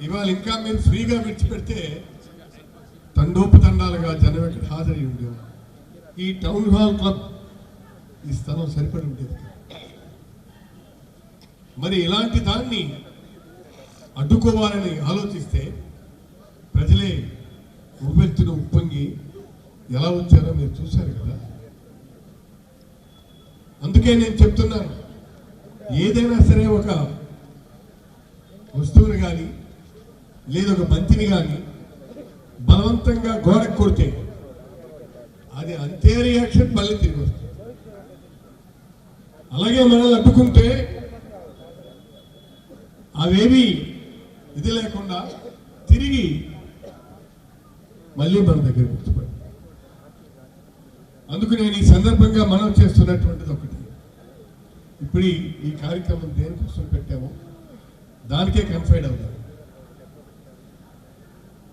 ఇవాళ ఇంకా మీరు ఫ్రీగా విడిచిపెడితే తండోపతండాలుగా జనం ఇక్కడ హాజరై ఉండేవారు. ఈ టౌన్ హాల్ క్లబ్ ఈ స్థలం సరిపడి ఉండేది. మరి ఇలాంటి దాన్ని అడ్డుకోవాలని ఆలోచిస్తే ప్రజలే ఉవ్వెత్తున ఉప్పొంగి ఎలా వచ్చారో మీరు చూశారు కదా. అందుకే నేను చెప్తున్నాను, ఏదైనా సరే ఒక వస్తువుని కానీ లేదా ఒక బంతిని కానీ బలవంతంగా గోడకు కొడితే అది అంతే రియాక్షన్ మళ్ళీ తిరిగి వస్తుంది. అలాగే మనల్ని అడ్డుకుంటే అవేవి ఇది లేకుండా తిరిగి మళ్ళీ మన దగ్గరికి వచ్చిపోయి. అందుకు నేను ఈ సందర్భంగా మనం చేస్తున్నటువంటిది ఒకటి, ఇప్పుడు ఈ కార్యక్రమం దేనికోసం పెట్టామో దానికే కన్ఫైడ్ అవుతాం.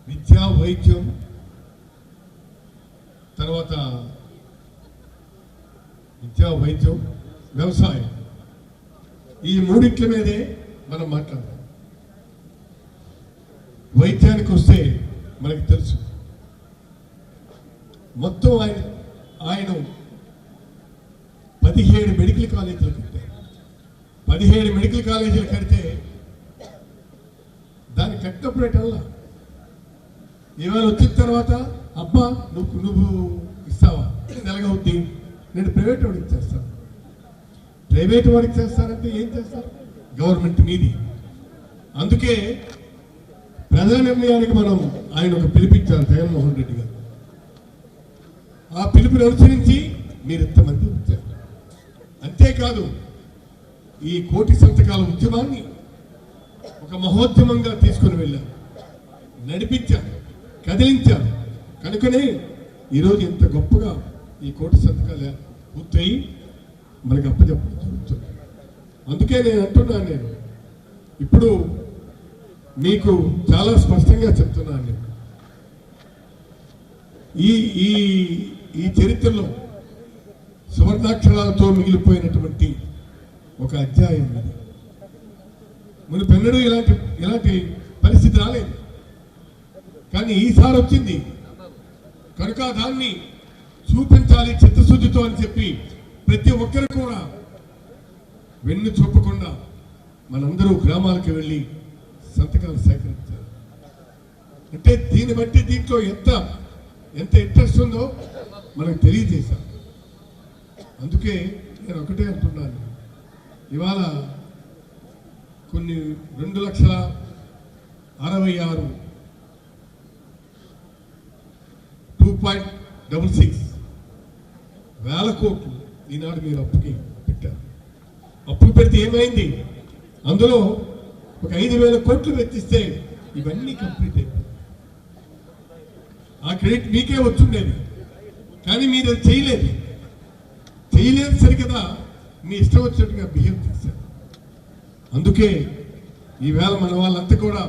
విద్య, వైద్యం, తర్వాత వ్యవసాయం, ఈ మూడిట్ల మీదే మనం మాట్లాడదాం. వైద్యానికి వస్తే మనకి తెలుసు, మొత్తం ఆయన 17 మెడికల్ కాలేజీలు కట్టారు. 17 మెడికల్ కాలేజీలు కడితే దాన్ని కట్టినప్పుడు ఎట్లా ఇవాళ వచ్చిన తర్వాత అబ్బా నువ్వు ఇస్తావా, నెలగవుద్ది, నేను ప్రైవేట్ వాడికి చేస్తాను. ప్రైవేట్ వాడికి చేస్తానంటే ఏం చేస్తారు? గవర్నమెంట్ మీది. అందుకే ప్రజా నిర్ణయానికి మనం ఆయన ఒక పిలిపించారు జగన్మోహన్ రెడ్డి గారు. ఆ పిలుపుని అనుసరించి మీరు ఎంతమంది వచ్చారు. అంతేకాదు, ఈ 1 కోటి సంతకాల ఉద్యమాన్ని ఒక మహోద్యమంగా తీసుకుని వెళ్ళారు, నడిపించారు, కదిలించారు. కనుకనే ఈరోజు ఇంత గొప్పగా ఈ 1 కోటి సంతకాలు పూర్తయి మనకి అప్పచెప్పడం జరుగుతుంది. అందుకే నేను అంటున్నాను, నేను ఇప్పుడు మీకు చాలా స్పష్టంగా చెప్తున్నాను, నేను ఈ చరిత్రలో సువర్ణాక్షరాలతో మిగిలిపోయినటువంటి ఒక అధ్యాయం ఇది. మునుపెన్నడూ ఇలాంటి పరిస్థితి రాలేదు, కానీ ఈసారి వచ్చింది. కనుక దాన్ని చూపించాలి చిత్తశుద్ధితో అని చెప్పి ప్రతి ఒక్కరు కూడా వెన్ను చూపకుండా మనందరూ గ్రామాలకు వెళ్ళి సంతకాలు సేకరించాలి. అంటే దీన్ని బట్టి దీంట్లో ఎంత ఇంట్రెస్ట్ ఉందో మనకు తెలియజేశాం. అందుకే నేను ఒకటే అంటున్నాను, ఇవాళ కొన్ని 2,66,000 2.66 వేల కోట్లు ఈనాడు మీరు అప్పుకి పెట్టారు. అప్పు పెడితే ఏమైంది? అందులో ఒక 5,000 కోట్లు వెచ్చిస్తే ఇవన్నీ కంప్లీట్ అయిపోయింది. ఆ క్రెడిట్ మీకే వచ్చుండేది, కానీ మీరు అది చేయలేదు సరికదా, మీ ఇష్టం వచ్చినట్టుగా బిహేవ్ చేశారు. అందుకే ఈవేళ మన వాళ్ళంతా కూడా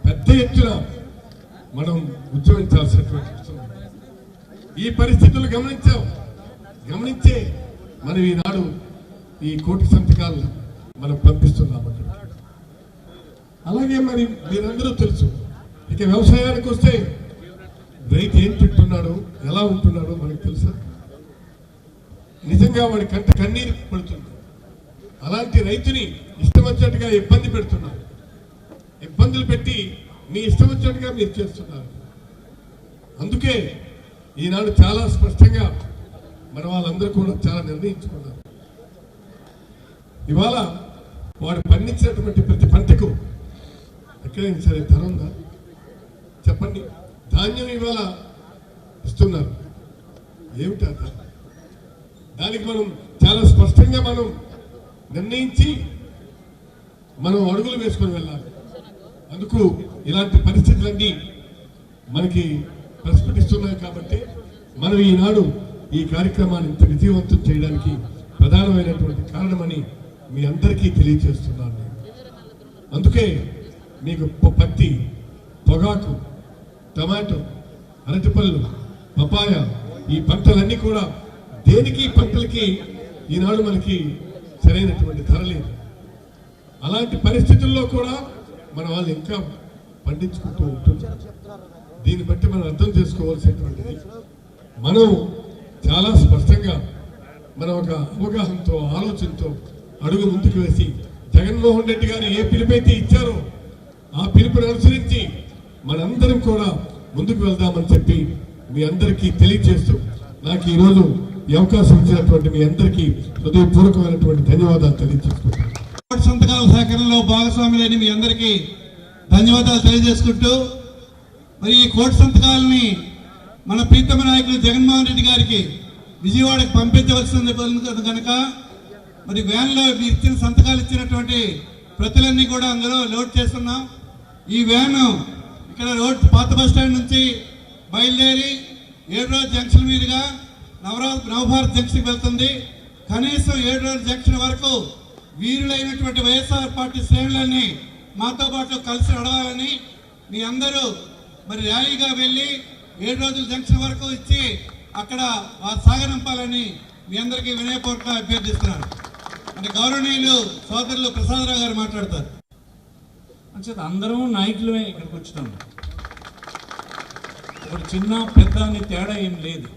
పెద్ద ఎత్తున మనం ఉద్యమించాల్సినటువంటి అవసరం. ఈ పరిస్థితులు గమనించే మనం ఈనాడు ఈ 1 కోటి సంతకాలు మనం పంపిస్తున్నాం. అలాగే మరి మీరందరూ తెలుసు, ఇక వ్యవసాయానికి వస్తే రైతు ఏం తింటున్నాడు, ఎలా ఉంటున్నాడో మనకు తెలుసా? నిజంగా వాడి కంట కన్నీరు పడుతుంది. అలాంటి రైతుని ఇష్టం వచ్చినట్టుగా ఇబ్బంది పెడుతున్నారు. ఇబ్బందులు పెట్టి మీ ఇష్టం వచ్చినట్టుగా మీరు చేస్తున్నారు. అందుకే ఈనాడు చాలా స్పష్టంగా మన వాళ్ళందరూ కూడా చాలా నిర్ణయించుకున్నారు. ఇవాళ వాడు పండించినటువంటి ప్రతి పంటకు ఎక్కడైనా సరే ధర ఉందా చెప్పండి? ధాన్యం ఇవాళ ఇస్తున్నారు, ఏమిటా ధర? దానికి మనం చాలా స్పష్టంగా మనం నిర్ణయించి మనం అడుగులు వేసుకొని వెళ్ళాలి. అందుకు ఇలాంటి పరిస్థితులన్నీ మనకి ప్రస్ఫుటిస్తున్నాయి. కాబట్టి మనం ఈనాడు ఈ కార్యక్రమాన్ని ఇంత విజయవంతం చేయడానికి ప్రధానమైనటువంటి కారణమని మీ అందరికీ తెలియజేస్తున్నాను. అందుకే మీకు పత్తి, పొగాకు, టమాటో, అరటిపళ్ళు, పపాయ, ఈ పంటలన్నీ కూడా దేనికి పంటలకి ఈనాడు మనకి సరైనటువంటి ధర లేదు. అలాంటి పరిస్థితుల్లో కూడా మన వాళ్ళు ఇంకా పండించుకుంటూ ఉంటున్నారు. దీన్ని బట్టి మనం అర్థం చేసుకోవాల్సినటువంటిది మనం చాలా స్పష్టంగా మనం ఒక అవగాహనతో ఆలోచనతో అడుగు ముందుకు వేసి జగన్మోహన్ రెడ్డి గారు ఏ పిలుపైతే ఇచ్చారో ఆ పిలుపుని అనుసరించి మనందరం కూడా ముందుకు వెళ్దామని చెప్పి మీ అందరికీ తెలియజేస్తూ నాకు ఈరోజు ఈ అవకాశం ఇచ్చినటువంటి మీ అందరికీ హృదయపూర్వకమైనటువంటి ధన్యవాదాలు తెలియజేసుకుంటాను. సంతకాల సేకరణలో భాగస్వాములైన మీ అందరికీ ధన్యవాదాలు తెలియజేసుకుంటూ మరి ఈ కోటి సంతకాలని మన ప్రీతమ నాయకులు జగన్మోహన్ రెడ్డి గారికి విజయవాడకు పంపించవలసింది కనుక మరి వ్యాన్లో మీరు ఇచ్చిన సంతకాలు ఇచ్చినటువంటి ప్రతులన్నీ కూడా అందులో లోడ్ చేస్తున్నాం. ఈ వ్యాన్ ఇక్కడ రోడ్ పాత బస్ స్టాండ్ నుంచి బయలుదేరి 7 రోజు జంక్షన్ మీదుగా నవభారత్ జంక్షన్కి వెళ్తుంది. కనీసం 7 రోజు జంక్షన్ వరకు వీరులైనటువంటి వైఎస్ఆర్ పార్టీ శ్రేణులన్నీ మాతో పాటు కలిసి నడవాలని మీ అందరూ మరి ర్యాలీగా వెళ్ళి 7 రోజుల జంక్షన్ వరకు ఇచ్చి అక్కడ వారు సాగనంపాలని మీ అందరికీ వినయపూర్వకంగా అభ్యర్థిస్తున్నాను. అంటే గౌరవనీయులు సోదరులు ప్రసాదరావు గారు మాట్లాడతారు. అంచేత అందరం నాయకులమే ఇక్కడికి వచ్చినాము. ఒక చిన్న పెద్ద అనే తేడా ఏం లేదు.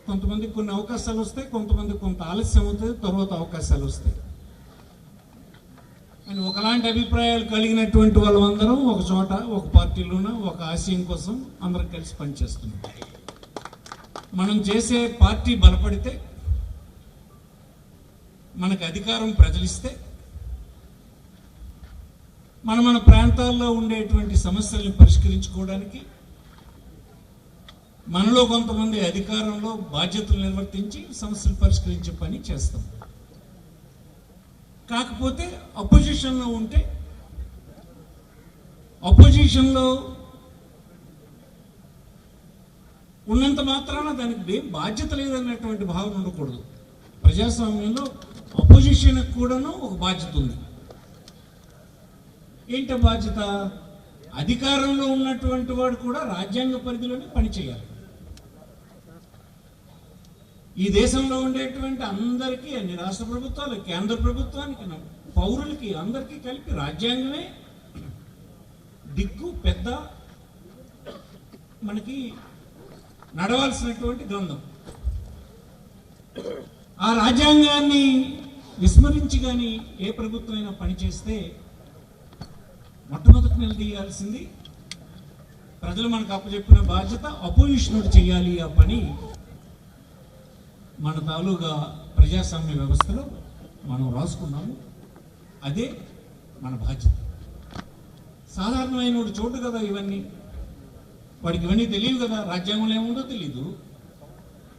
కొంతమందికి కొన్ని అవకాశాలు వస్తాయి, కొంతమందికి కొంత ఆలస్యం అవుతుంది, తర్వాత అవకాశాలు వస్తాయి. అని ఒకలాంటి అభిప్రాయాలు కలిగినటువంటి వాళ్ళందరం ఒక చోట ఒక పార్టీలోన ఒక ఆశయం కోసం అందరం కలిసి పనిచేస్తున్నాం. మనం చేసే పార్టీ బలపడితే, మనకు అధికారం ప్రజలిస్తే, మన ప్రాంతాల్లో ఉండేటువంటి సమస్యల్ని పరిష్కరించుకోవడానికి మనలో కొంతమంది అధికారంలో బాధ్యతలు నిర్వర్తించి సమస్యలు పరిష్కరించే పని చేస్తాం. కాకపోతే అపోజిషన్లో ఉంటే అపోజిషన్లో ఉన్నంత మాత్రాన దానికి బాధ్యత లేదన్నటువంటి భావన ఉండకూడదు. ప్రజాస్వామ్యంలో అపోజిషన్కి కూడాను ఒక బాధ్యత ఉంది. ఏంటి బాధ్యత? అధికారంలో ఉన్నటువంటి వాడు కూడా రాజ్యాంగ పరిధిలోనే పనిచేయాలి. ఈ దేశంలో ఉండేటువంటి అందరికీ, అన్ని రాష్ట్ర ప్రభుత్వాలు, కేంద్ర ప్రభుత్వానికి, పౌరులకి అందరికీ కలిపి రాజ్యాంగమే దిక్కు పెద్ద మనకి నడవాల్సినటువంటి గ్రంథం. ఆ రాజ్యాంగాన్ని విస్మరించి కానీ ఏ ప్రభుత్వం అయినా పనిచేస్తే మొట్టమొదటి నిలదీయాల్సింది ప్రజలు మనకు అప్పచెప్పిన బాధ్యత. అపోజిషన్ చేయాలి ఆ పని. మన తాలూగా ప్రజాస్వామ్య వ్యవస్థలో మనం రాసుకున్నాము. అదే మన బాధ్యత. సాధారణమైన చోటు కదా ఇవన్నీ. వాడికి ఇవన్నీ తెలియదు కదా. రాజ్యాంగంలో ఏముందో తెలీదు.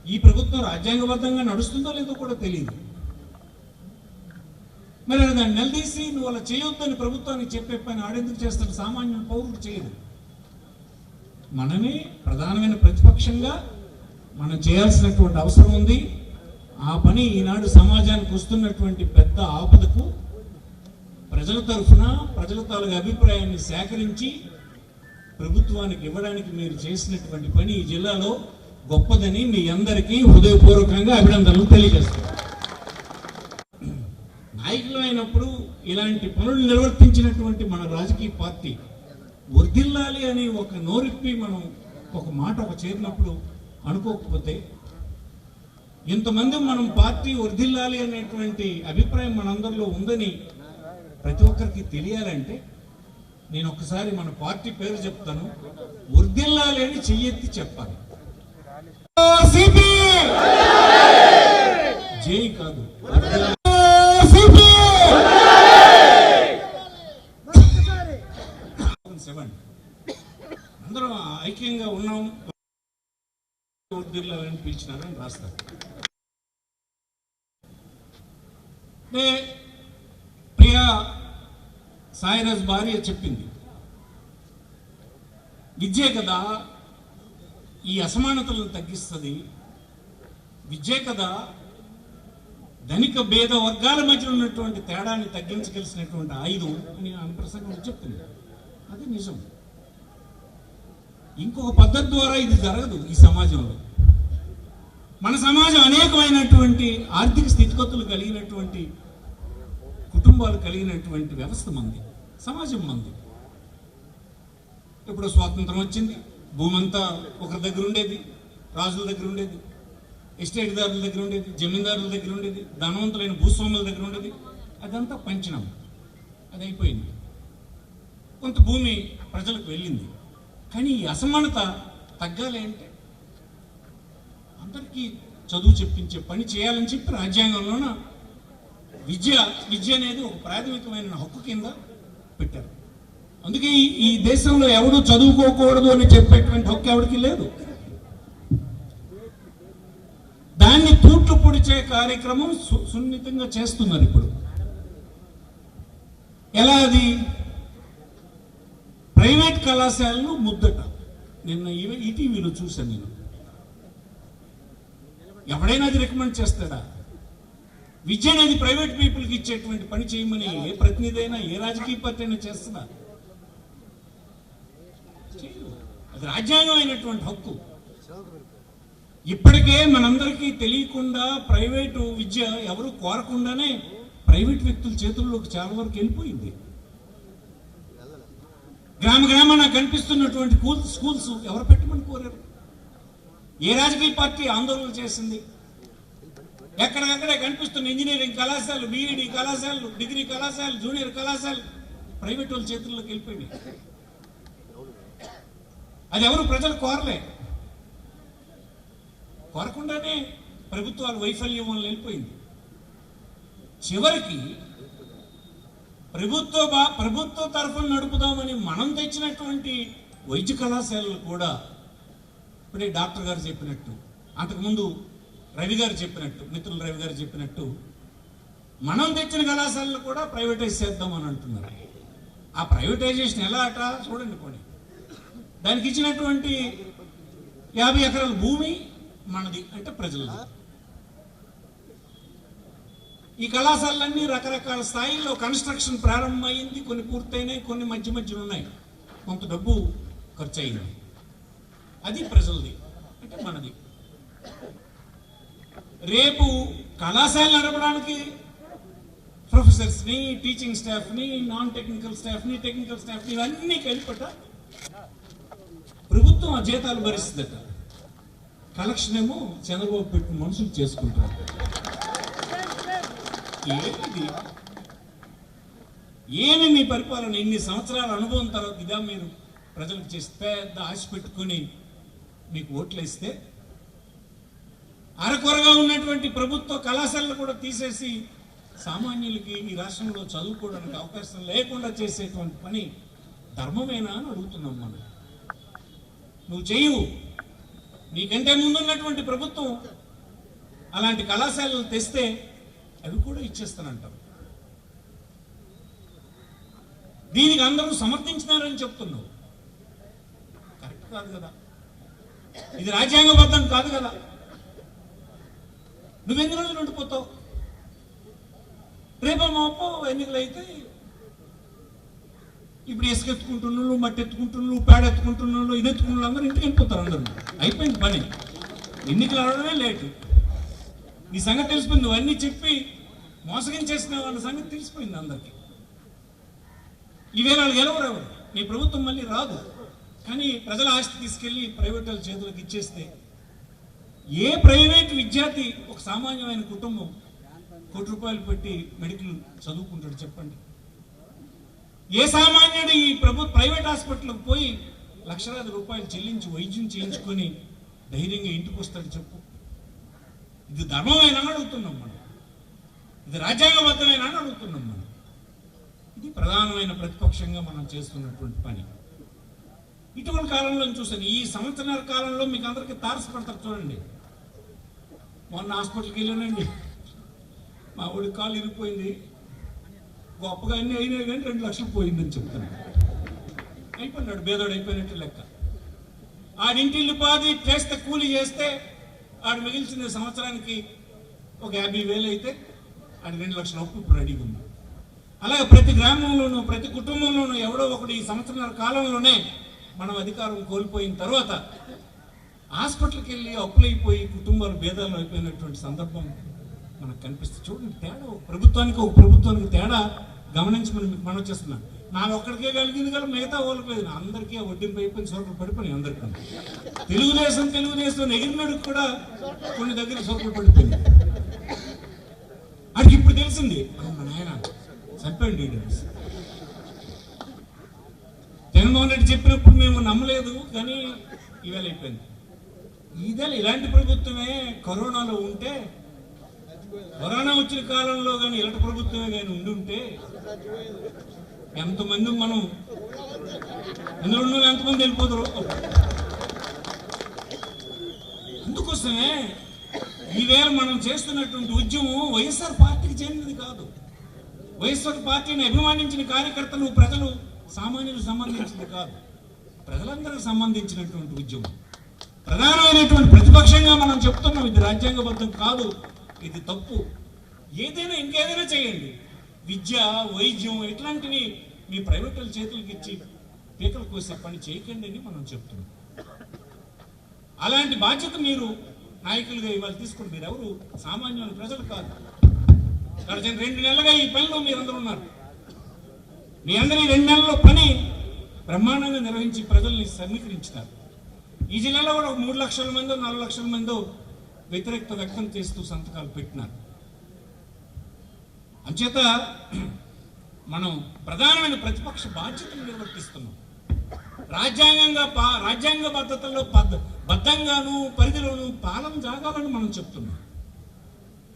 ఈ ప్రభుత్వం రాజ్యాంగబద్ధంగా నడుస్తుందో లేదో కూడా తెలియదు. మరి దాన్ని నిలదీసి నువ్వు అలా చేయొద్దని ప్రభుత్వానికి చెప్పే పని ఆడెందుకు చేస్తాడు? సామాన్య పౌరుడు చేయదు. మనమే ప్రధానమైన ప్రతిపక్షంగా మనం చేయాల్సినటువంటి అవసరం ఉంది. ఆ పని ఈనాడు సమాజానికి వస్తున్నటువంటి పెద్ద ఆపదకు ప్రజల తరఫున ప్రజల తాలూకు అభిప్రాయాన్ని సేకరించి ప్రభుత్వానికి ఇవ్వడానికి మీరు చేసినటువంటి పని ఈ జిల్లాలో గొప్పదని మీ అందరికీ హృదయపూర్వకంగా అభినందనలు తెలియజేస్తారు. నాయకులు అయినప్పుడు ఇలాంటి పనులు నిర్వర్తించినటువంటి మన రాజకీయ పార్టీ వర్ధిల్లాలి అని ఒక నోరిప్పి మనం ఒక మాట ఒక చేరినప్పుడు అనుకోకపోతే, ఇంతమంది మనం పార్టీ వర్ధిల్లాలి అనేటువంటి అభిప్రాయం మనందరిలో ఉందని ప్రతి ఒక్కరికి తెలియాలంటే నేను ఒకసారి మన పార్టీ పేరు చెప్తాను. వర్ధిల్లాలి అని చెయ్యెత్తి చెప్పాలి. జై కాదు, అందరం ఐక్యంగా ఉన్నాం. వర్ధిల్లాలని పిలిచినారని రాస్తారు. ప్రియా సాయిరాజ్ భార్య చెప్పింది, విద్యే కదా ఈ అసమానతలను తగ్గిస్తుంది, విద్యే కదా ధనిక భేద వర్గాల మధ్య ఉన్నటువంటి తేడాన్ని తగ్గించగలిసినటువంటి ఆయుధం అని ఆమె ప్రసంగంలో చెప్తుంది. అది నిజం. ఇంకొక పద్ధతి ద్వారా ఇది జరగదు. ఈ సమాజంలో మన సమాజం అనేకమైనటువంటి ఆర్థిక స్థితిగతులు కలిగినటువంటి కుటుంబాలు కలిగినటువంటి వ్యవస్థ మంది. సమాజం మంది. ఇప్పుడు స్వాతంత్రం వచ్చింది, భూమి అంతా ఒకరి దగ్గర ఉండేది, రాజుల దగ్గర ఉండేది, ఎస్టేట్దారుల దగ్గర ఉండేది, జమీందారుల దగ్గర ఉండేది, ధనవంతులైన భూస్వాముల దగ్గర ఉండేది. అదంతా పంచనం, అది అయిపోయింది. కొంత భూమి ప్రజలకు వెళ్ళింది. కానీ ఈ అసమానత తగ్గాలి అంటే అందరికీ చదువు చెప్పించే పని చేయాలని చెప్పి రాజ్యాంగంలోన విద్య అనేది ఒక ప్రాథమికమైన హక్కు కింద పెట్టారు. అందుకే ఈ దేశంలో ఎవడు చదువుకోకూడదు అని చెప్పేటువంటి హక్కు ఎవరికి లేదు. దాన్ని తూట్లు పొడిచే కార్యక్రమం సున్నితంగా చేస్తున్నారు ఇప్పుడు. ఎలా అది? ప్రైవేట్ కళాశాలను ముద్దట. నిన్న ఈటీవీలో చూశాను నేను. ఎవడైనా అది రికమెండ్ చేస్తాడా? విద్య అనేది ప్రైవేట్ పీపుల్కి ఇచ్చేటువంటి పని చేయమని ఏ ప్రతినిధి అయినా, ఏ రాజకీయ పార్టీ అయినా చేస్తుందా? అది రాజ్యాంగం అయినటువంటి హక్కు. ఇప్పటికే మనందరికీ తెలియకుండా ప్రైవేటు విద్య ఎవరు కోరకుండానే ప్రైవేట్ వ్యక్తుల చేతుల్లోకి చాలా వరకు వెళ్ళిపోయింది. గ్రామాన కనిపిస్తున్నటువంటి స్కూల్స్ ఎవరు పెట్టమని కోరారు? ఏ రాజకీయ పార్టీ ఆందోళన చేసింది? ఎక్కడికక్కడే కనిపిస్తున్న ఇంజనీరింగ్ కళాశాలలు, బీఈడి కళాశాలలు, డిగ్రీ కళాశాలలు, జూనియర్ కళాశాలలు ప్రైవేట్ వాళ్ళ చేతుల్లోకి వెళ్ళిపోయింది. అది ఎవరు ప్రజలు కోరకుండానే ప్రభుత్వాలు వైఫల్యం వల్ల వెళ్ళిపోయింది. చివరికి ప్రభుత్వ తరఫున నడుపుదామని మనం తెచ్చినటువంటి వైద్య కళాశాలలు కూడా ఇప్పుడే డాక్టర్ గారు చెప్పినట్టు, అంతకుముందు రవి గారు చెప్పినట్టు, మిత్రులు రవి గారు చెప్పినట్టు, మనం తెచ్చిన కళాశాలలు కూడా ప్రైవేటైజ్ చేద్దామని అంటున్నారు. ఆ ప్రైవేటైజేషన్ ఎలా అట చూడండి. పోనీ దానికి ఇచ్చినటువంటి 50 ఎకరాల భూమి మనది అంటే ప్రజలది. ఈ కళాశాలన్నీ రకరకాల స్థాయిల్లో కన్స్ట్రక్షన్ ప్రారంభమైంది. కొన్ని పూర్తయినాయి, కొన్ని మధ్యలో ఉన్నాయి. కొంత డబ్బు ఖర్చు అయింది. అది ప్రజలది అంటే మనది. రేపు కళాశాల నడపడానికి ప్రొఫెసర్స్ని, టీచింగ్ స్టాఫ్ని, నాన్ టెక్నికల్ స్టాఫ్ని, టెక్నికల్ స్టాఫ్ని ఇవన్నీ కలిపట ప్రభుత్వం ఆ జీతాలు భరిస్తుందట. కలెక్షన్ ఏమో చంద్రబాబు పెట్టిన మనుషులు చేసుకుంటారు. ఏమి మీ పరిపాలన? ఇన్ని సంవత్సరాల అనుభవం తర్వాత ఇదా మీరు ప్రజలకు చేసి పెద్ద ఆశ పెట్టుకుని మీకు ఓట్లు వేస్తే అరకొరగా ఉన్నటువంటి ప్రభుత్వ కళాశాలలు కూడా తీసేసి సామాన్యులకి ఈ రాష్ట్రంలో చదువుకోవడానికి అవకాశం లేకుండా చేసేటువంటి పని ధర్మమేనా అని అడుగుతున్నాం మనం. నువ్వు చేయవు. నీకంటే ముందున్నటువంటి ప్రభుత్వం అలాంటి కళాశాలలు తెస్తే అవి కూడా ఇచ్చేస్తానంటారు. దీనికి అందరూ సమర్థించినారని చెప్తున్నావు. కరెక్ట్ కాదు కదా. ఇది రాజ్యాంగబద్ధం కాదు కదా. నువ్వెన్ని రోజులు ఉండిపోతావు? రేపో మాపో ఎన్నికలు అయితే ఇప్పుడు ఇసుక ఎత్తుకుంటున్నాళ్ళు, మట్టి ఎత్తుకుంటున్నాళ్ళు, పేడ ఎత్తుకుంటున్నాళ్ళు, ఇది ఎత్తుకున్న అందరూ ఇంటికి వెళ్ళిపోతారు. అందరూ అయిపోయింది పని. ఎన్నికలు ఆడడమే లేటు. నీ సంగతి తెలిసిపోయింది. నువ్వు అన్నీ చెప్పి మోసగించేసిన వాళ్ళ సంగతి తెలిసిపోయింది అందరికీ. ఈవేళ వాళ్ళు గెలవరు. నీ ప్రభుత్వం మళ్ళీ రాదు. కానీ ప్రజల ఆస్తి తీసుకెళ్లి ప్రైవేట్ వాళ్ళ చేతులకు ఇచ్చేస్తే ఏ ప్రైవేట్ విద్యార్థి, ఒక సామాన్యమైన కుటుంబం ₹1 కోటి పెట్టి మెడికల్ చదువుకుంటాడు చెప్పండి? ఏ సామాన్యుడు ఈ ప్రైవేట్ హాస్పిటల్కి పోయి లక్షలాది రూపాయలు చెల్లించి వైద్యం చేయించుకొని ధైర్యంగా ఇంటికి వస్తాడు చెప్పు? ఇది ధర్మమైన అడుగుతున్నాం మనం. ఇది రాజ్యాంగబద్ధమైన అడుగుతున్నాం మనం. ఇది ప్రధానమైన ప్రతిపక్షంగా మనం చేస్తున్నటువంటి పని. ఇటువంటి కాలంలో చూసాను. ఈ సంవత్సరాల కాలంలో మీకు అందరికీ తారసపడతారు చూడండి. మొన్న హాస్పిటల్కి వెళ్ళానండి. మా ఊడి కాలు ఇరిగిపోయింది. గొప్పగా అన్నీ అయినాయి కానీ 2 లక్షలు పోయిందని చెప్తాను. అయిపోయినాడు, బేదోడు అయిపోయినట్టు లెక్క. ఆడింటిల్లు పాది చేస్తే కూలి చేస్తే ఆడు మిగిల్చిన సంవత్సరానికి ఒక 50,000 అయితే ఆడు 2 లక్షల అప్పు ఇప్పుడు రెడీగా ఉంది. అలాగే ప్రతి గ్రామంలోనూ ప్రతి కుటుంబంలోనూ ఎవడో ఒకటి ఈ సంవత్సరాల కాలంలోనే మనం అధికారం కోల్పోయిన తర్వాత హాస్పిటల్కి వెళ్ళి అప్పులైపోయి కుటుంబాలు భేదాలు అయిపోయినటువంటి సందర్భం మనకు కనిపిస్తుంది. చూడండి తేడా. ఒక ప్రభుత్వానికి తేడా గమనించమని మీకు మనం చేస్తున్నాను. నాకు ఒక్కడికే కలిగింది కదా, మిగతా వాళ్ళకి లేదు. అందరికీ వడ్డింపు అయిపోయింది, సోకులు పడిపోయి అందరికీ. తెలుగుదేశం ఎగిరినడికి కూడా కొన్ని దగ్గర సోకులు పడిపోయింది. అడిగి ఇప్పుడు తెలిసింది మా నాయన చంపండి లీడర్స్. జగన్మోహన్ రెడ్డి చెప్పినప్పుడు మేము నమ్మలేదు, కానీ ఇవాళ అయిపోయింది. ఇలాంటి ప్రభుత్వమే కరోనాలో ఉంటే, కరోనా వచ్చిన కాలంలో కానీ ఇలాంటి ప్రభుత్వమే కానీ ఉండుంటే ఎంతమంది మనం ఎంతమంది వెళ్ళిపోతారు. అందుకోసమే ఈవేళ మనం చేస్తున్నటువంటి ఉద్యమం వైఎస్ఆర్ పార్టీకి చెందినది కాదు. వైఎస్ఆర్ పార్టీని అభిమానించిన కార్యకర్తలు, ప్రజలు, సామాన్యులకు సంబంధించింది కాదు, ప్రజలందరికీ సంబంధించినటువంటి ఉద్యమం. ప్రధానమైనటువంటి ప్రతిపక్షంగా మనం చెప్తున్నాం, ఇది రాజ్యాంగబద్ధం కాదు, ఇది తప్పు. ఏదైనా ఇంకేదైనా చేయండి, విద్య, వైద్యం ఇట్లాంటివి మీ ప్రైవేటుల చేతులకి ఇచ్చి పీకలు కోసే పని చేయకండి అని మనం చెప్తున్నాం. అలాంటి బాధ్యత మీరు నాయకులుగా ఇవాళ తీసుకుని, మీరు ఎవరు సామాన్యుల ప్రజలు కాదు. గడిచిన 2 నెలలుగా ఈ పనిలో మీరందరూ ఉన్నారు. మీ అందరి 2 నెలల్లో పని బ్రహ్మాండంగా నిర్వహించి ప్రజల్ని సమీకరించినారు. ఈ జిల్లాలో కూడా 3 లక్షల మందో 4 లక్షల మందో వ్యతిరేకత వ్యక్తం చేస్తూ సంతకాలు పెట్టినారు. అంచేత మనం ప్రధానమైన ప్రతిపక్ష బాధ్యతను నిర్వర్తిస్తున్నాం. రాజ్యాంగ పద్ధతుల్లో బద్ధంగాను పరిధిలోను పాలన జాగాలని మనం చెప్తున్నాం.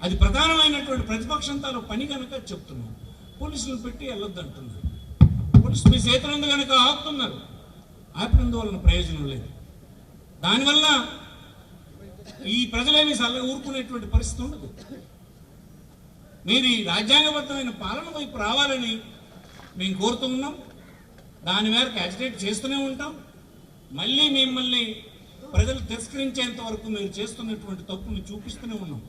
అది ప్రధానమైనటువంటి ప్రతిపక్షం తాను పని కనుక చెప్తున్నాం. పోలీసులు పెట్టి వెళ్ళొద్దంటున్నారు. పోలీసులు మీ చేతులందు కనుక ఆపుతున్నారు. ఆపినందువలన ప్రయోజనం లేదు. దానివల్ల ఈ ప్రజలేమి సల్లగా ఊరుకునేటువంటి పరిస్థితి ఉండదు. మీరు రాజ్యాంగబద్ధమైన పాలన వైపు రావాలని మేము కోరుతూ ఉన్నాం. దాని మేరకు అజిటేట్ చేస్తూనే ఉంటాం. మళ్ళీ మిమ్మల్ని ప్రజలు తిరస్కరించేంత వరకు మీరు చేస్తున్నటువంటి తప్పుని చూపిస్తూనే ఉన్నాం.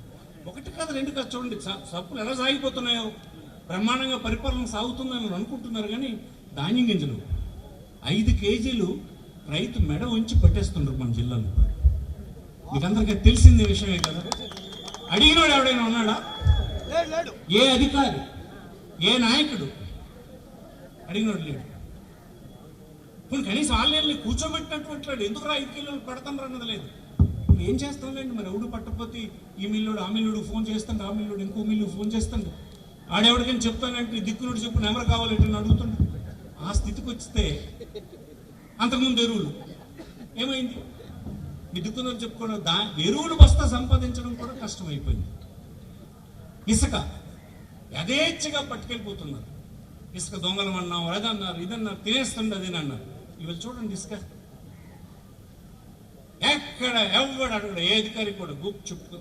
1 కాదు 2 కాదు, చూడండి తప్పులు ఎలా సాగిపోతున్నాయో. బ్రహ్మాండంగా పరిపాలన సాగుతుందని అనుకుంటున్నారు, కానీ ధాన్యం గింజలు 5 కేజీలు రైతు మెడ ఉంచి పట్టేస్తున్నారు మన జిల్లాలో. మీకు అందరికీ తెలిసిందే విషయమే కదా. అడిగినోడు ఎవడైనా ఉన్నాడా? ఏ అధికారి, ఏ నాయకుడు అడిగినోడు లేడు. ఇప్పుడు కనీసం ఆన్లైన్లో కూర్చోబెట్టినటువంటి ఎందుకు 5 కిలోలు పడతాం అన్నది లేదు. ఇప్పుడు ఏం చేస్తాంలేండి, మరి ఎవడు పట్టకపోతే ఈ మిల్లుడు ఆ మిల్లుడు ఫోన్ చేస్తాడు, ఆ మిల్లుడు ఇంకో మిల్లు ఫోన్ చేస్తాడు. ఆడెవడికైనా చెప్తానంటే దిక్కునుడు చెప్పు నెంబర్ కావాలంటే అడుగుతాడు. ఆ స్థితికి వస్తే అంతకుముందు ఎరువులు ఏమైంది? మీ దిక్కునుడు చెప్పుకోవడం, ఎరువులు బస్తా సంపాదించడం కూడా కష్టమైపోయింది. ఇసుక యథేచ్ఛగా పట్టుకెళ్ళిపోతున్నారు. ఇసుక దొంగలం అన్నాం, అదన్నారు, ఇదన్నారు, తినేస్తుంది అదేనన్నారు. ఇవాళ చూడండి ఇసుక ఎక్కడ ఎవడు అడగడు, ఏ అధికారి కూడా చుట్టూ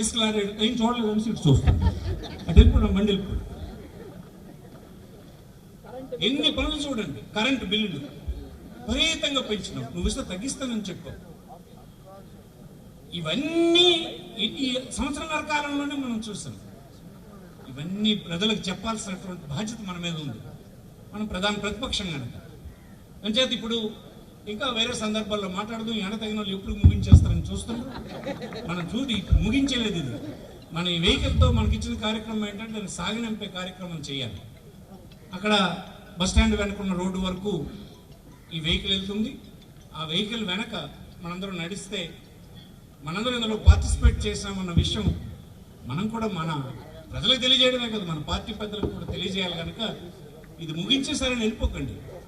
ఇసుక లారీ ఏం చూడలేదని సీట్ చూస్తాను. అటు వెళ్ళిపోవడం, బండి వెళ్ళిపోవడం. ఎన్ని పనులు చూడండి. కరెంటు బిల్లులు విపరీతంగా పెంచినావు, నువ్వు ఇస్తే తగ్గిస్తానని చెప్పావు. ఇవన్నీ ఈ సంవత్సరాల కాలంలోనే మనం చూసాం. ఇవన్నీ ప్రజలకు చెప్పాల్సినటువంటి బాధ్యత మన మీద ఉంది. మనం ప్రధాన ప్రతిపక్షం కనుక. అంచేత ఇప్పుడు ఇంకా వేరే సందర్భాల్లో మాట్లాడదు. ఎనతగిన వాళ్ళు ఎప్పుడు ముగించేస్తారని చూస్తున్నాం. మనం చూసి ముగించలేదు. ఇది మన ఈ వెహికల్తో మనకి ఇచ్చిన కార్యక్రమం ఏంటంటే దాన్ని సాగనంపే కార్యక్రమం చేయాలి. అక్కడ బస్టాండ్ వెనుకున్న రోడ్డు వరకు ఈ వెహికల్ వెళ్తుంది. ఆ వెహికల్ వెనక మనందరం నడిస్తే మనందరం ఇందులో పార్టిసిపేట్ చేసామన్న విషయం మనం కూడా మన ప్రజలకు తెలియజేయడమే కదా, మన పార్టీ పెద్దలకు కూడా తెలియజేయాలి. కనుక ఇది ముగించేసరికి వెళ్ళిపోకండి.